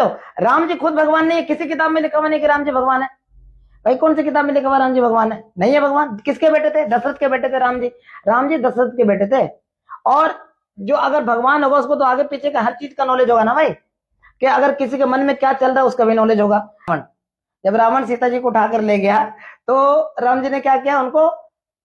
लो, राम जी खुद भगवान नहीं है, किसी किताब में लिखा हुआ नहीं कि राम जी भगवान है। भाई कौन सी किताब में लिखा हुआ राम जी भगवान है? नहीं है भगवान। किसके बेटे थे? दशरथ के बेटे थे राम जी। राम जी दशरथ के बेटे थे। और जो अगर भगवान होगा उसको तो आगे पीछे का हर चीज का नॉलेज होगा ना भाई, कि अगर किसी के मन में क्या चल रहा है उसका भी नॉलेज होगा। जब रावण सीता जी को उठाकर ले गया तो राम जी ने क्या किया, उनको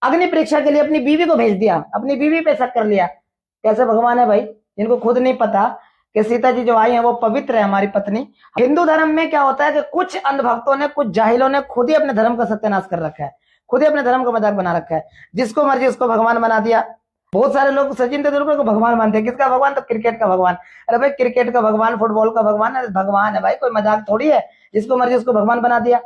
अग्नि परीक्षा के लिए अपनी बीवी को भेज दिया, अपनी बीवी पे शक कर लिया। कैसे भगवान है भाई, जिनको खुद नहीं पता कि सीता जी जो आई है वो पवित्र है, हमारी पत्नी। हिंदू धर्म में क्या होता है कि कुछ अंधभक्तों ने, कुछ जाहिलों ने खुद ही अपने धर्म का सत्यानाश कर रखा है, खुद ही अपने धर्म का मजाक बना रखा है, जिसको मर्जी उसको भगवान बना दिया। बहुत सारे लोग सचिन तेंदुलकर को भगवान मानते हैं। किसका भगवान? तो क्रिकेट का भगवान। अरे भाई क्रिकेट का भगवान, फुटबॉल का भगवान, भगवान है भाई, कोई मजाक थोड़ी है। जिसको मर्जी उसको भगवान बना दिया।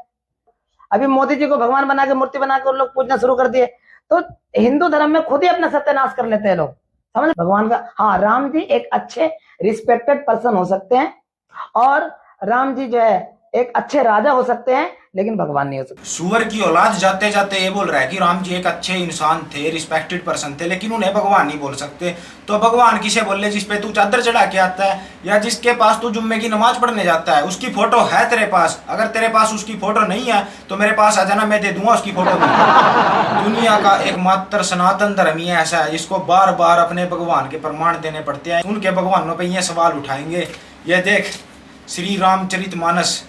अभी मोदी जी को भगवान बना के, मूर्ति बना के लोग पूजना शुरू कर दिए। तो हिंदू धर्म में खुद ही अपना सत्यानाश कर लेते हैं लोग, समझ भगवान का। हाँ, राम जी एक अच्छे रिस्पेक्टेड पर्सन हो सकते हैं, और राम जी जो है एक अच्छे राजा हो सकते हैं, लेकिन भगवान नहीं हो सकते। सुअर की औलाद जाते जाते ये बोल रहा है कि राम जी एक अच्छे इंसान थे, रिस्पेक्टेड पर्सन थे, लेकिन उन्हें भगवान नहीं बोल सकते। तो भगवान किसे बोल ले? जिस पे तू चादर चढ़ा के आता है, या जिसके पास तू जुम्मे की नमाज पढ़ने जाता है, उसकी फोटो है तेरे पास। अगर तेरे पास उसकी फोटो नहीं है तो मेरे पास आ जाना, मैं दे दूंगा उसकी फोटो। दुनिया का एकमात्र सनातन धर्म ही ऐसा है जिसको बार बार अपने भगवान के प्रमाण देने पड़ते हैं। उनके भगवानों पर ये सवाल उठाएंगे। ये देख श्री रामचरितमानस,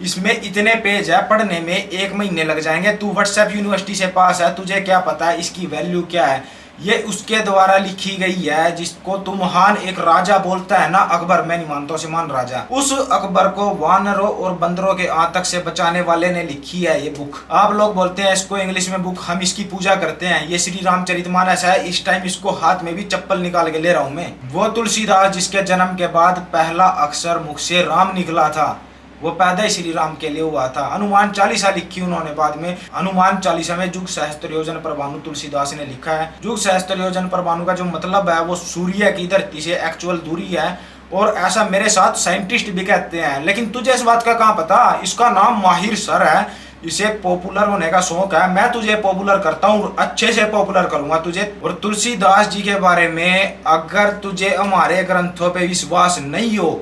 इसमें इतने पेज है, पढ़ने में 1 महीने लग जाएंगे। तू व्हाट्सएप यूनिवर्सिटी से पास है, तुझे क्या पता है इसकी वैल्यू क्या है? ये उसके द्वारा लिखी गई है जिसको तू महान एक राजा बोलता है ना, अकबर। मैं नहीं मानता उसे महान राजा। उस अकबर को वानरों और बंदरों के आतंक से बचाने वाले ने लिखी है ये बुक। आप लोग बोलते हैं इसको इंग्लिश में बुक, हम इसकी पूजा करते हैं। ये श्री रामचरितमानस है। इस टाइम इसको हाथ में भी चप्पल निकाल के ले रहा हूं मैं। वो तुलसीदास जिसके जन्म के बाद पहला अक्षर मुख से राम निकला था, वो पैदा ही श्री राम के लिए हुआ था। हनुमान चालीसा लिखी उन्होंने बाद में। हनुमान चालीसा में जुग सहस्त्र योजन परमाणु तुलसीदास ने लिखा है। जुग सहस्त्र योजन परमाणु का जो मतलब है वो सूर्य की धरती से एक्चुअल दूरी है, और ऐसा मेरे साथ साइंटिस्ट भी कहते हैं। लेकिन तुझे इस बात का कहाँ पता? इसका नाम माहिर सर है, इसे पॉपुलर होने का शौक है। मैं तुझे पॉपुलर करता हूँ, अच्छे से पॉपुलर करूंगा तुझे। और तुलसीदास जी के बारे में अगर तुझे हमारे ग्रंथों पे विश्वास नहीं हो,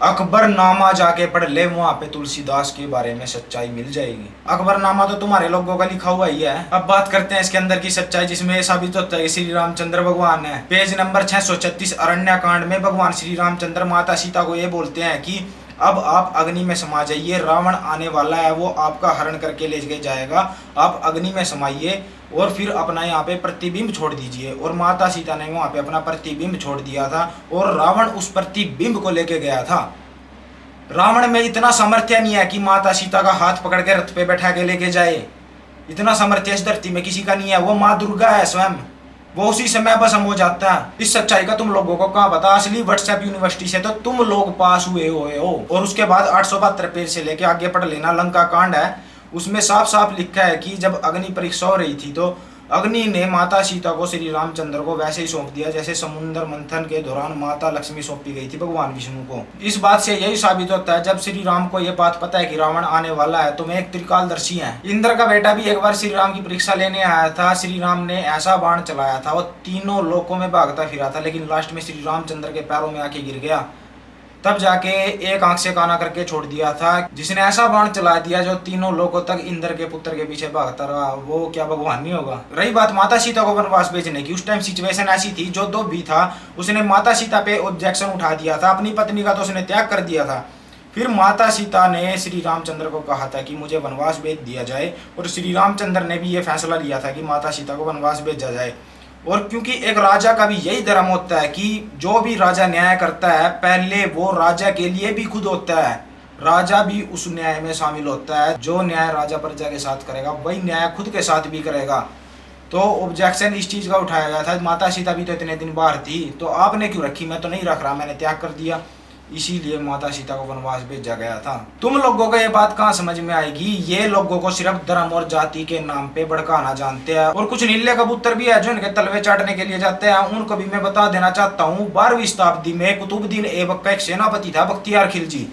अकबरनामा जाके पढ़ ले, वहां पे तुलसीदास के बारे में सच्चाई मिल जाएगी। अकबरनामा तो तुम्हारे लोगों का लिखा हुआ ही है। अब बात करते हैं इसके अंदर की सच्चाई, जिसमें साबित होता है श्री रामचंद्र भगवान है। पेज नंबर 636 अरण्य कांड में भगवान श्री रामचंद्र माता सीता को ये बोलते हैं कि अब आप अग्नि में समा जाइए, रावण आने वाला है, वो आपका हरण करके ले जाएगा। आप अग्नि में समाइए और फिर अपना यहाँ पे प्रतिबिंब छोड़ दीजिए। और माता सीता ने वहाँ पे अपना प्रतिबिंब छोड़ दिया था, और रावण उस प्रतिबिंब को लेके गया था। रावण में इतना सामर्थ्य नहीं है कि माता सीता का हाथ पकड़ के रथ पे बैठा के लेके जाए। इतना सामर्थ्य इस धरती में किसी का नहीं है। वो माँ दुर्गा है स्वयं, वो उसी समय भस्म हो जाता है। इस सच्चाई का तुम लोगों को कहाँ पता? असली व्हाट्सएप यूनिवर्सिटी से तो तुम लोग पास हुए हो। और उसके बाद 872 पेज से लेके आगे पढ़ लेना, लंका कांड है, उसमें साफ साफ लिखा है कि जब अग्नि परीक्षा हो रही थी तो अग्नि ने माता सीता को श्री रामचंद्र को वैसे ही सौंप दिया जैसे समुद्र मंथन के दौरान माता लक्ष्मी सौंपी गई थी भगवान विष्णु को। इस बात से यही साबित होता है, जब श्री राम को यह बात पता है कि रावण आने वाला है, तो मैं एक त्रिकालदर्शी है। इंद्र का बेटा भी एक बार श्री राम की परीक्षा लेने आया था। श्री राम ने ऐसा बाण चलाया था, वो तीनों लोकों में भागता फिरा था, लेकिन लास्ट में श्री रामचंद्र के पैरों में आके गिर गया। तब जाके एक आंख से काना करके छोड़ दिया था। जिसने ऐसा बाण चला दिया जो तीनों लोगों तक इंद्र के पुत्र के पीछे भागता रहा, वो क्या भगवान नहीं होगा? रही बात माता सीता को वनवास भेजने की, उस टाइम सिचुएशन ऐसी थी, जो दो भी था उसने माता सीता पे ऑब्जेक्शन उठा दिया था। अपनी पत्नी का तो उसने त्याग कर दिया था। फिर माता सीता ने श्री रामचंद्र को कहा था कि मुझे वनवास भेज दिया जाए, और श्री रामचंद्र ने भी ये फैसला लिया था कि माता सीता को वनवास भेजा जाए। और क्योंकि एक राजा का भी यही धर्म होता है कि जो भी राजा न्याय करता है पहले वो राजा के लिए भी खुद होता है, राजा भी उस न्याय में शामिल होता है। जो न्याय राजा प्रजा के साथ करेगा वही न्याय खुद के साथ भी करेगा। तो ऑब्जेक्शन इस चीज का उठाया गया था। माता सीता भी तो इतने दिन बाहर थी, तो आपने क्यों रखी? मैं तो नहीं रख रहा, मैंने त्याग कर दिया। इसीलिए माता सीता को वनवास भेजा गया था। तुम लोगों को ये बात कहाँ समझ में आएगी? ये लोगों को सिर्फ धर्म और जाति के नाम पे भड़काना जानते हैं। और कुछ नीले कबूतर भी है जो इनके तलवे चाटने के लिए जाते हैं। उनको भी मैं बता देना चाहता हूँ, 12वीं शताब्दी में कुतुबुद्दीन ऐबक का एक सेनापति था बख्तियार खिलजी।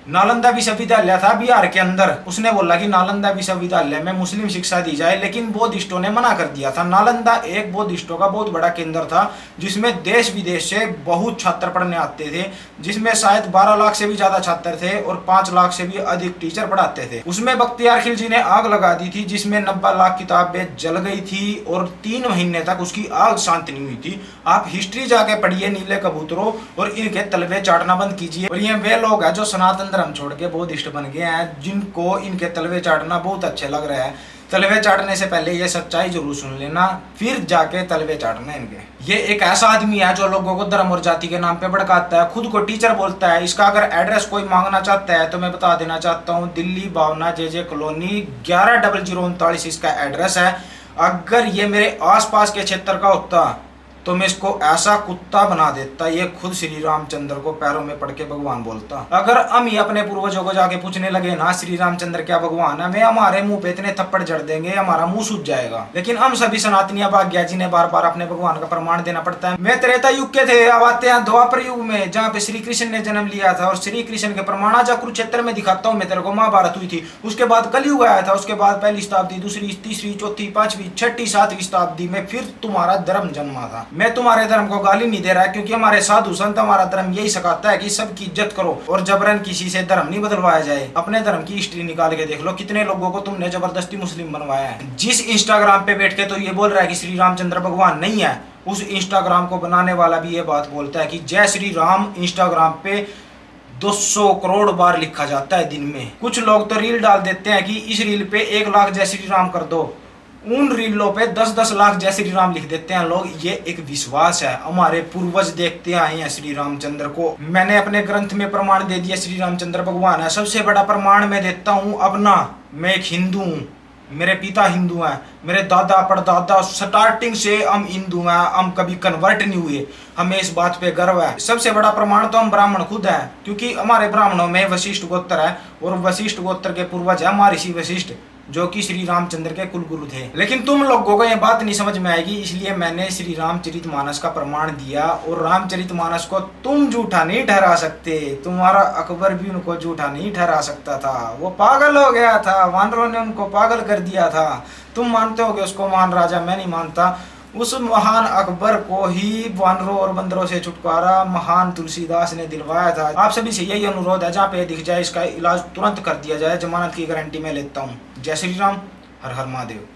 नालंदा विश्वविद्यालय था बिहार के अंदर, उसने बोला कि नालंदा विश्वविद्यालय में मुस्लिम शिक्षा दी जाए, लेकिन बौद्धिस्टों ने मना कर दिया था। नालंदा एक बौद्धिस्टों का बहुत बड़ा केंद्र था, जिसमें देश विदेश से बहुत छात्र पढ़ने आते थे, जिसमें शायद 12 लाख से भी ज्यादा छात्र थे और 5 लाख से भी अधिक टीचर पढ़ाते थे। उसमें बख्तियार खिलजी ने आग लगा दी थी, जिसमें 90 लाख किताबें जल गई थी और 3 महीने तक उसकी आग शांत नहीं हुई थी। आप हिस्ट्री जाके पढ़िए नीले कबूतरों, और इनके तलवे चाटना बंद कीजिए। और ये वे लोग हैं जो सनातन धर्म छोड़ के बौद्धिस्ट बन गए हैं, जिनको इनके तलवे चाटना बहुत अच्छे लग रहे हैं। तलवे चाटने से पहले ये सच्चाई जरूर सुन लेना, फिर जाके तलवे चाटना इनके। ये एक ऐसा आदमी है जो लोगों को धर्म और जाति के नाम पे भड़काता है, खुद को टीचर बोलता है। इसका अगर एड्रेस कोई मांगना चाहता है तो मैं बता देना चाहता हूँ, दिल्ली भावना जे कॉलोनी 110039 इसका एड्रेस है। अगर ये मेरे आसपास के क्षेत्र का होता तो मैं इसको ऐसा कुत्ता बना देता, ये खुद श्री रामचंद्र को पैरों में पड़ के भगवान बोलता। अगर हम ही अपने पूर्वजों को जाके पूछने लगे ना श्री रामचंद्र क्या भगवान है, मैं हमारे मुंह पे इतने थप्पड़ जड़ देंगे हमारा मुंह सूज जाएगा। लेकिन हम सभी सनातनी भाग्या जी ने बार बार अपने भगवान का प्रमाण देना पड़ता है। मैं त्रेता युग के थे, अब आते हैं द्वापर युग में, जहाँ पे श्री कृष्ण ने जन्म लिया था। और श्री कृष्ण के प्रमाण आज कुरुक्षेत्र में दिखाता हूँ मैं तेरे को। महाभारत हुई थी, उसके बाद कलयुग आया था, उसके बाद पहली शताब्दी, दूसरी, तीसरी, चौथी, पांचवी, छठी, सातवीं शताब्दी में फिर तुम्हारा धर्म जन्मा था। मैं तुम्हारे धर्म को गाली नहीं दे रहा है, क्योंकि हमारे साधु संत हमारा धर्म यही सिखाता है कि सबकी इज्जत करो और जबरन किसी से धर्म नहीं बदलवाया जाए। अपने धर्म की हिस्ट्री निकाल के देख लो, कितने लोगों को तुमने जबरदस्ती मुस्लिम बनवाया है। जिस इंस्टाग्राम पे बैठ के तो ये बोल रहा है कि श्री रामचंद्र भगवान नहीं है, उस इंस्टाग्राम को बनाने वाला भी ये बात बोलता है कि जय श्री राम इंस्टाग्राम पे 200 करोड़ बार लिखा जाता है दिन में। कुछ लोग तो रील डाल देते हैं कि इस रील पे 1 लाख जय श्री राम कर दो, उन रीलों पे 10-10 लाख जय श्री राम लिख देते हैं लोग। ये एक विश्वास है, हमारे पूर्वज देखते आए हैं श्री रामचंद्र को। मैंने अपने ग्रंथ में प्रमाण दे दिया श्री रामचंद्र भगवान है। सबसे बड़ा प्रमाण मैं देता हूँ अपना, मैं एक हिंदू हूँ, मेरे पिता हिंदू हैं, मेरे दादा परदादा स्टार्टिंग से हम हिंदू हैं, हम कभी कन्वर्ट नहीं हुए, हमें इस बात पे गर्व है। सबसे बड़ा प्रमाण तो हम ब्राह्मण खुद हैं, क्योंकि हमारे ब्राह्मणों में वशिष्ठ गोत्र है और वशिष्ठ गोत्र के पूर्वज है महर्षि वशिष्ठ, जो कि श्री रामचंद्र के कुलगुरु थे। लेकिन तुम लोगों को यह बात नहीं समझ में आएगी, इसलिए मैंने श्री रामचरितमानस का प्रमाण दिया। और रामचरितमानस को तुम झूठा नहीं ठहरा सकते, तुम्हारा अकबर भी उनको झूठा नहीं ठहरा सकता था। वो पागल हो गया था, वानरों ने उनको पागल कर दिया था। तुम मानते होगे उसको महान राजा, मैं नहीं मानता। उस महान अकबर को ही वानरों और बंदरों से छुटकारा महान तुलसीदास ने दिलवाया था। आप सभी से यही अनुरोध है, जहाँ पे दिख जाए इसका इलाज तुरंत कर दिया जाए, जमानत की गारंटी मैं लेता हूँ। जय श्री राम, हर हर महादेव।